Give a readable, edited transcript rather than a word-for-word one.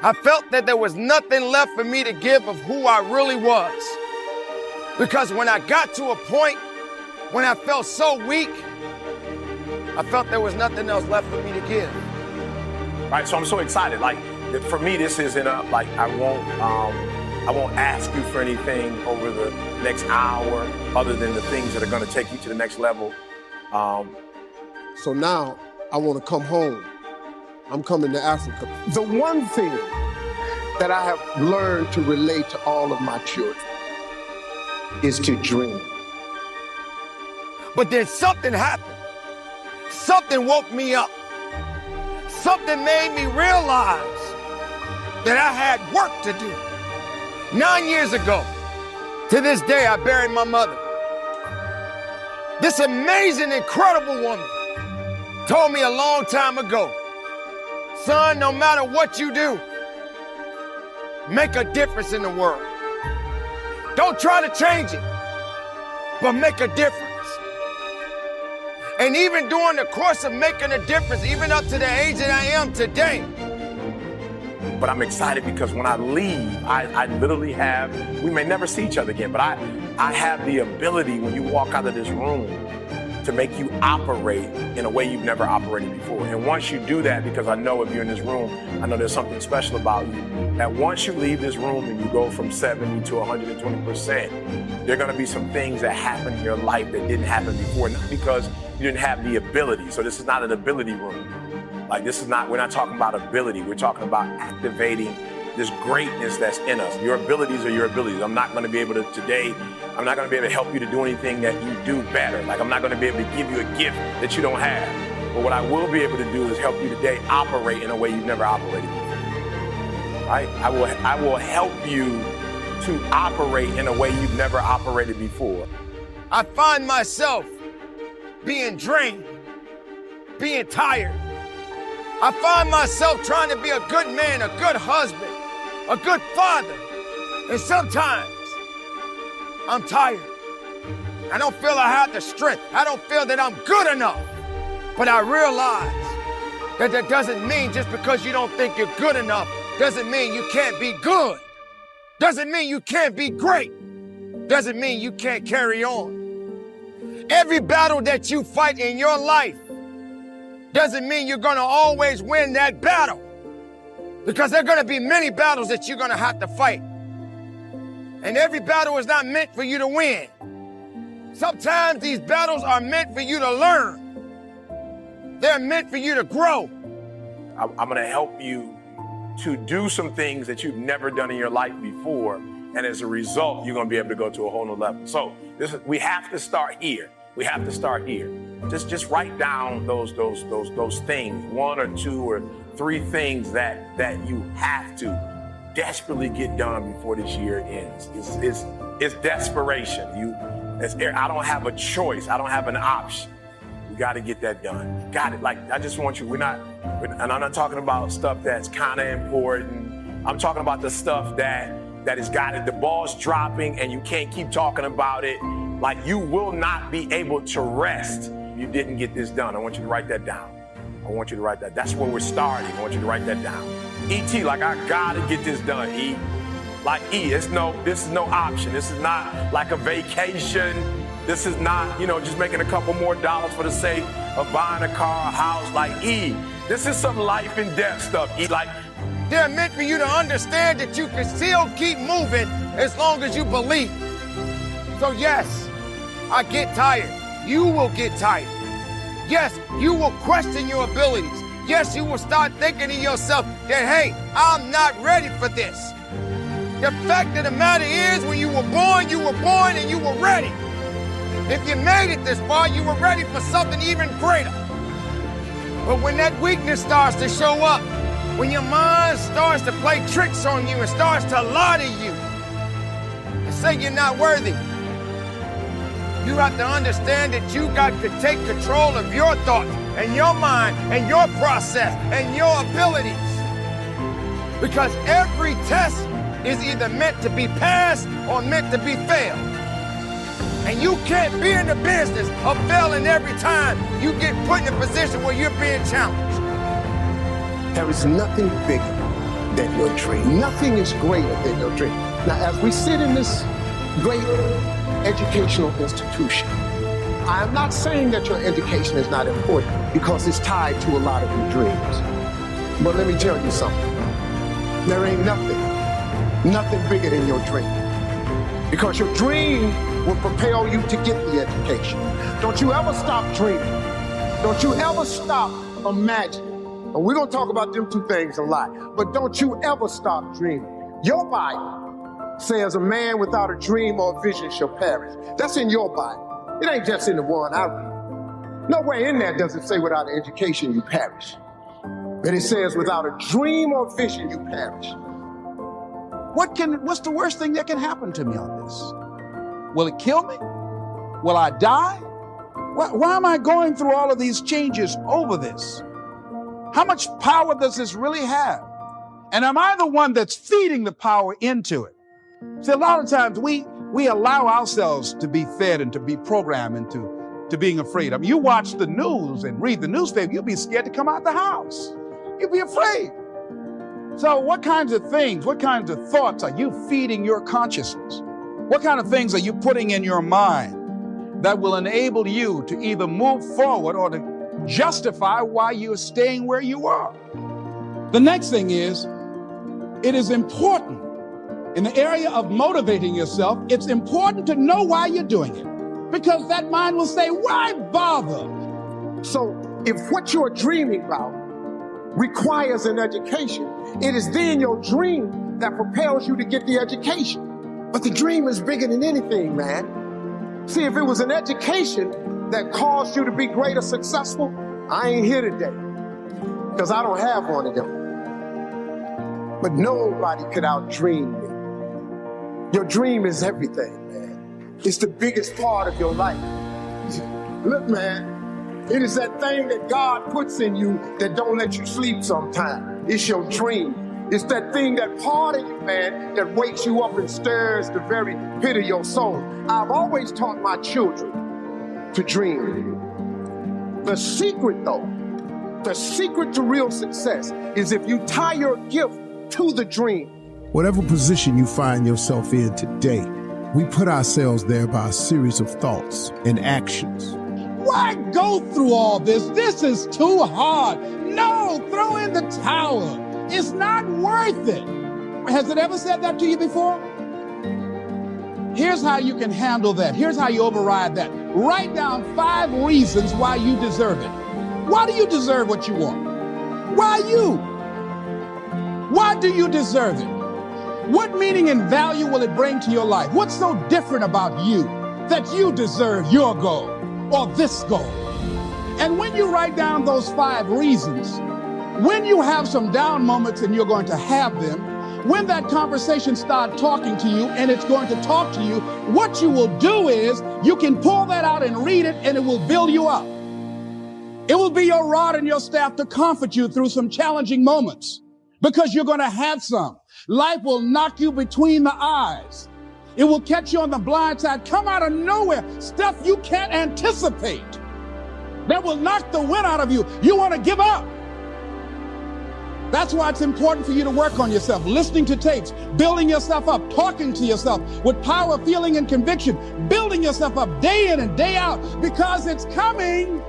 I felt that there was nothing left for me to give of who I really was. Because when I got to a point when I felt so weak, I felt there was nothing else left for me to give. Right, so I'm so excited. Like, for me, this isn't like I won't ask you for anything over the next hour other than the things that are going to take you to the next level. So now I want to come home. I'm coming to Africa. The one thing that I have learned to relate to all of my children is to dream. But then something happened. Something woke me up. Something made me realize that I had work to do. 9 years ago, to this day, I buried my mother. This amazing, incredible woman told me a long time ago, son, no matter what you do, make a difference in the world. Don't try to change it, but make a difference. And even during the course of making a difference, even up to the age that I am today. But I'm excited because when I leave, I literally have, we may never see each other again, but I have the ability when you walk out of this room to make you operate in a way you've never operated before. And once you do that, because I know if you're in this room, I know there's something special about you, that once you leave this room and you go from 70 to 120%, there are gonna be some things that happen in your life that didn't happen before, not because you didn't have the ability. So this is not an ability room. Like this is not, we're not talking about ability, we're talking about activating this greatness that's in us. Your abilities are your abilities. I'm not gonna be able to today, I'm not gonna be able to help you to do anything that you do better. Like I'm not gonna be able to give you a gift that you don't have. But what I will be able to do is help you today operate in a way you've never operated before. Right? I will help you to operate in a way you've never operated before. I find myself being drained, being tired. I find myself trying to be a good man, a good husband, a good father. And sometimes I'm tired. I don't feel I have the strength. I don't feel that I'm good enough. But I realize that that doesn't mean just because you don't think you're good enough, doesn't mean you can't be good. Doesn't mean you can't be great. Doesn't mean you can't carry on. Every battle that you fight in your life doesn't mean you're gonna always win that battle. Because there are gonna be many battles that you're gonna have to fight. And every battle is not meant for you to win. Sometimes these battles are meant for you to learn. They're meant for you to grow. I'm gonna help you to do some things that you've never done in your life before. And as a result, you're gonna be able to go to a whole new level. So we have to start here. We have to start here. Just write down those things, 1 or 2 or 3 things that you have to desperately get done before this year ends. It's desperation. I don't have a choice. I don't have an option. You got to get that done. Got it. Like I just want you. And I'm not talking about stuff that's kind of important. I'm talking about the stuff that has got it. The ball's dropping and you can't keep talking about it. Like you will not be able to rest if you didn't get this done. I want you to write that down. I want you to write that. That's where we're starting. I want you to write that down. E.T., like I gotta get this done, E. Like E, this is no option. This is not like a vacation. This is not, just making a couple more dollars for the sake of buying a car, a house. Like E, this is some life and death stuff, E. Like they're meant for you to understand that you can still keep moving as long as you believe. So yes, I get tired. You will get tired. Yes, you will question your abilities. Yes, you will start thinking to yourself that, hey, I'm not ready for this. The fact of the matter is, when you were born and you were ready. If you made it this far, you were ready for something even greater. But when that weakness starts to show up, when your mind starts to play tricks on you and starts to lie to you and say you're not worthy, you have to understand that you got to take control of your thoughts and your mind and your process and your abilities. Because every test is either meant to be passed or meant to be failed. And you can't be in the business of failing every time you get put in a position where you're being challenged. There is nothing bigger than your dream. Nothing is greater than your dream. Now, as we sit in this great educational institution, I am not saying that your education is not important because it's tied to a lot of your dreams. But let me tell you something. There ain't nothing bigger than your dream. Because your dream will propel you to get the education. Don't you ever stop dreaming. Don't you ever stop imagining. And we're going to talk about them two things a lot. But don't you ever stop dreaming. Your Bible says a man without a dream or a vision shall perish. That's in your Bible. It ain't just in the one I read. Nowhere in there does it say without an education you perish. But it says without a dream or vision you perish. What's the worst thing that can happen to me on this? Will it kill me? Will I die? Why am I going through all of these changes over this? How much power does this really have? And am I the one that's feeding the power into it? See, a lot of times we allow ourselves to be fed and to be programmed into being afraid. I mean, you watch the news and read the newspaper, you'll be scared to come out the house. You'll be afraid. So what kinds of things, what kinds of thoughts are you feeding your consciousness? What kind of things are you putting in your mind that will enable you to either move forward or to justify why you're staying where you are? The next thing is, it is important in the area of motivating yourself, it's important to know why you're doing it. Because that mind will say, why bother? So if what you're dreaming about requires an education, it is then your dream that propels you to get the education. But the dream is bigger than anything, man. See, if it was an education that caused you to be greater successful, I ain't here today because I don't have one of them. But nobody could outdream me. Your dream is everything, man. It's the biggest part of your life. Look, man, it is that thing that God puts in you that don't let you sleep sometimes. It's your dream. It's that thing, that part of you, man, that wakes you up and stirs the very pit of your soul. I've always taught my children to dream. The secret, though, the secret to real success is if you tie your gift to the dream. Whatever position you find yourself in today, we put ourselves there by a series of thoughts and actions. Why go through all this? This is too hard. No, throw in the towel. It's not worth it. Has it ever said that to you before? Here's how you can handle that. Here's how you override that. Write down 5 reasons why you deserve it. Why do you deserve what you want? Why you? Why do you deserve it? What meaning and value will it bring to your life? What's so different about you that you deserve your goal or this goal? And when you write down those 5 reasons, when you have some down moments, and you're going to have them, when that conversation starts talking to you and it's going to talk to you, what you will do is you can pull that out and read it, and it will build you up. It will be your rod and your staff to comfort you through some challenging moments, because you're going to have some. Life will knock you between the eyes. It will catch you on the blind side, come out of nowhere, stuff you can't anticipate that will knock the wind out of you. You want to give up. That's why it's important for you to work on yourself, listening to tapes, building yourself up, talking to yourself with power, feeling, and conviction, building yourself up day in and day out, because it's coming.